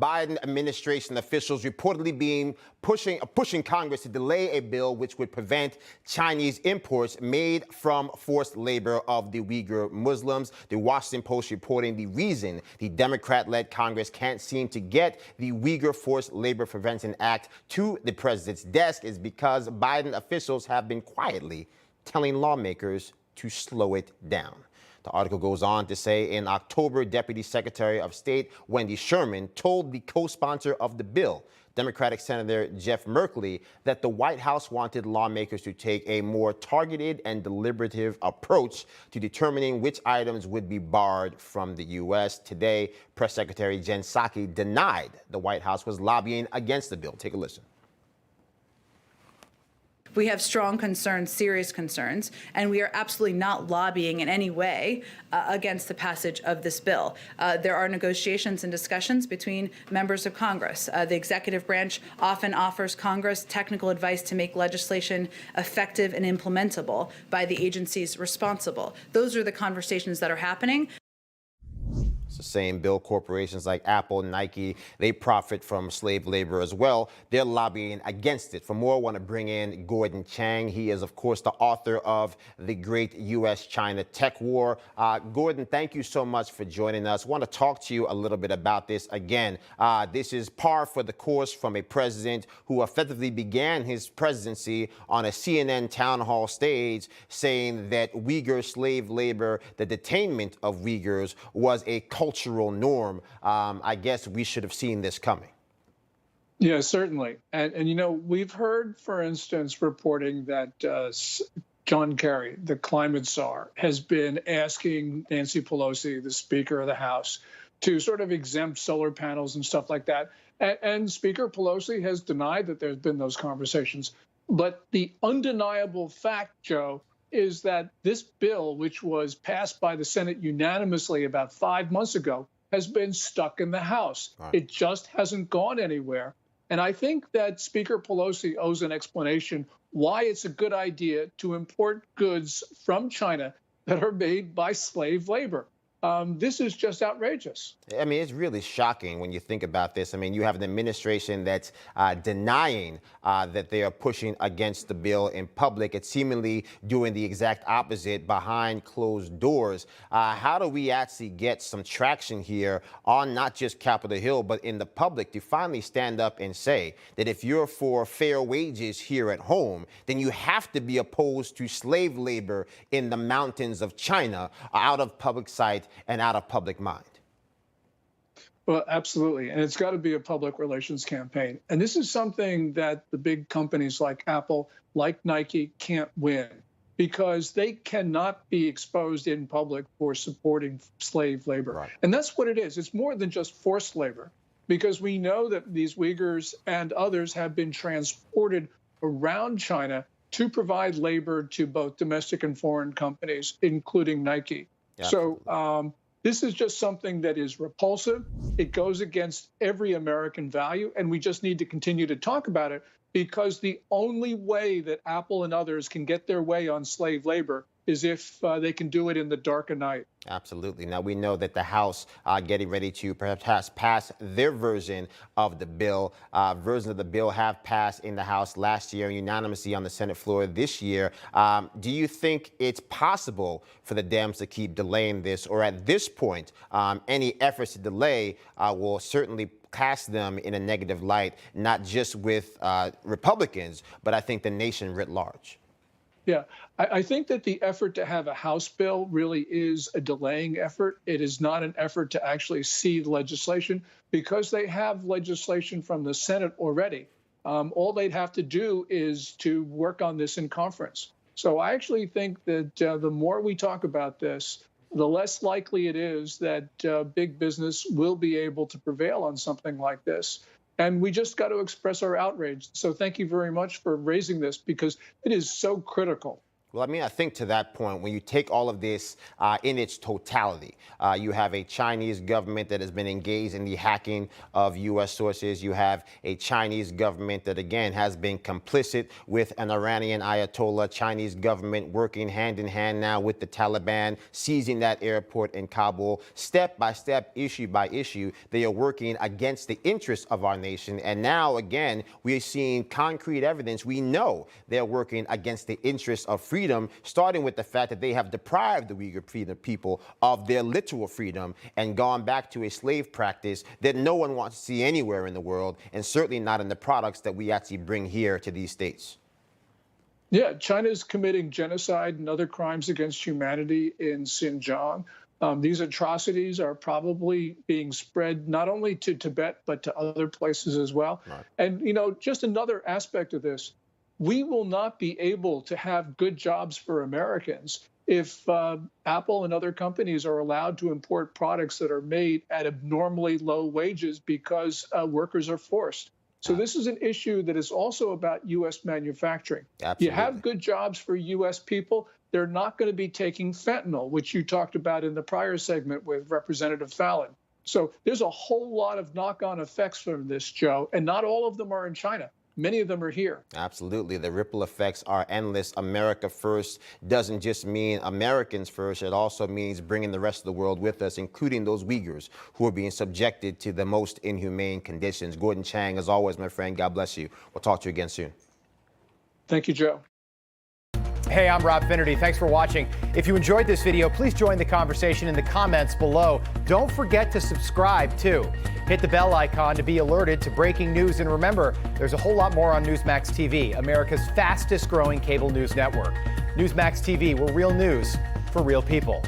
Biden administration officials reportedly pushing Congress to delay a bill which would prevent Chinese imports made from forced labor of the Uyghur Muslims. The Washington Post reporting the reason the Democrat-led Congress can't seem to get the Uyghur Forced Labor Prevention Act to the president's desk is because Biden officials have been quietly telling lawmakers to slow it down. The article goes on to say in October, Deputy Secretary of State Wendy Sherman told the co-sponsor of the bill, Democratic Senator Jeff Merkley, that the White House wanted lawmakers to take a more targeted and deliberative approach to determining which items would be barred from the U.S. Today, Press Secretary Jen Psaki denied the White House was lobbying against the bill. Take a listen. We have strong concerns, serious concerns, and we are absolutely not lobbying in any way against the passage of this bill. There are negotiations and discussions between members of Congress. The executive branch often offers Congress technical advice to make legislation effective and implementable by the agencies responsible. Those are the conversations that are happening. It's the same bill. Corporations like Apple, Nike, they profit from slave labor as well. They're lobbying against it. For more, I want to bring in Gordon Chang. He is, of course, the author of The Great U.S.-China Tech War. Gordon, thank you so much for joining us. I want to talk to you a little bit about this again. This is par for the course from a president who effectively began his presidency on a CNN town hall stage saying that Uyghur slave labor, the detainment of Uyghurs, was a cultural norm. I guess we should have seen this coming. Yeah, certainly. And you know, we've heard, for instance, reporting that John Kerry, the climate czar, has been asking Nancy Pelosi, the Speaker of the House, to sort of exempt solar panels and stuff like that. And Speaker Pelosi has denied that there's been those conversations. But the undeniable fact, Joe, is that this bill, which was passed by the Senate unanimously about 5 months ago, has been stuck in the House. Right. It just hasn't gone anywhere. And I think that Speaker Pelosi owes an explanation why it's a good idea to import goods from China that are made by slave labor. This is just outrageous. I mean, it's really shocking when you think about this. I mean, you have an administration that's denying that they are pushing against the bill in public. It's seemingly doing the exact opposite behind closed doors. How do we actually get some traction here on not just Capitol Hill, but in the public to finally stand up and say that if you're for fair wages here at home, then you have to be opposed to slave labor in the mountains of China, out of public sight and out of public mind? Well, absolutely. And it's got to be a public relations campaign. And this is something that the big companies like Apple, like Nike, can't win because they cannot be exposed in public for supporting slave labor. Right. And that's what it is. It's more than just forced labor, because we know that these Uyghurs and others have been transported around China to provide labor to both domestic and foreign companies, including Nike. Absolutely. So this is just something that is repulsive. It goes against every American value, and we just need to continue to talk about it, because the only way that Apple and others can get their way on slave labor is if they can do it in the dark of night. Absolutely. Now, we know that the House getting ready to perhaps pass their version of the bill. Versions of the bill have passed in the House last year unanimously on the Senate floor this year. Do you think it's possible for the Dems to keep delaying this, or at this point, any efforts to delay will certainly cast them in a negative light, not just with Republicans, but I think the nation writ large? Yeah, I think that the effort to have a House bill really is a delaying effort. It is not an effort to actually see legislation, because they have legislation from the Senate already. All they'd have to do is to work on this in conference. So I actually think that the more we talk about this, the less likely it is that big business will be able to prevail on something like this. And we just got to express our outrage. So thank you very much for raising this, because it is so critical Well, I mean, I think to that point, when you take all of this in its totality, you have a Chinese government that has been engaged in the hacking of U.S. sources. You have a Chinese government that, again, has been complicit with an Iranian Ayatollah, Chinese government working hand in hand now with the Taliban, seizing that airport in Kabul. Step by step, issue by issue, they are working against the interests of our nation. And now, again, we are seeing concrete evidence. We know they're working against the interests of freedom, starting with the fact that they have deprived the Uyghur people of their literal freedom and gone back to a slave practice that no one wants to see anywhere in the world, and certainly not in the products that we actually bring here to these states. Yeah, China's committing genocide and other crimes against humanity in Xinjiang. These atrocities are probably being spread not only to Tibet, but to other places as well. Right. And, you know, just another aspect of this, we will not be able to have good jobs for Americans if Apple and other companies are allowed to import products that are made at abnormally low wages because workers are forced. So this is an issue that is also about U.S. manufacturing. Absolutely. You have good jobs for U.S. people. They're not going to be taking fentanyl, which you talked about in the prior segment with Representative Fallon. So there's a whole lot of knock-on effects from this, Joe, and not all of them are in China. Many of them are here. Absolutely. The ripple effects are endless. America first doesn't just mean Americans first. It also means bringing the rest of the world with us, including those Uyghurs who are being subjected to the most inhumane conditions. Gordon Chang, as always, my friend, God bless you. We'll talk to you again soon. Thank you, Joe. Hey, I'm Rob Schmitt. Thanks for watching. If you enjoyed this video, please join the conversation in the comments below. Don't forget to subscribe, too. Hit the bell icon to be alerted to breaking news. And remember, there's a whole lot more on Newsmax TV, America's fastest growing cable news network. Newsmax TV, we're real news for real people.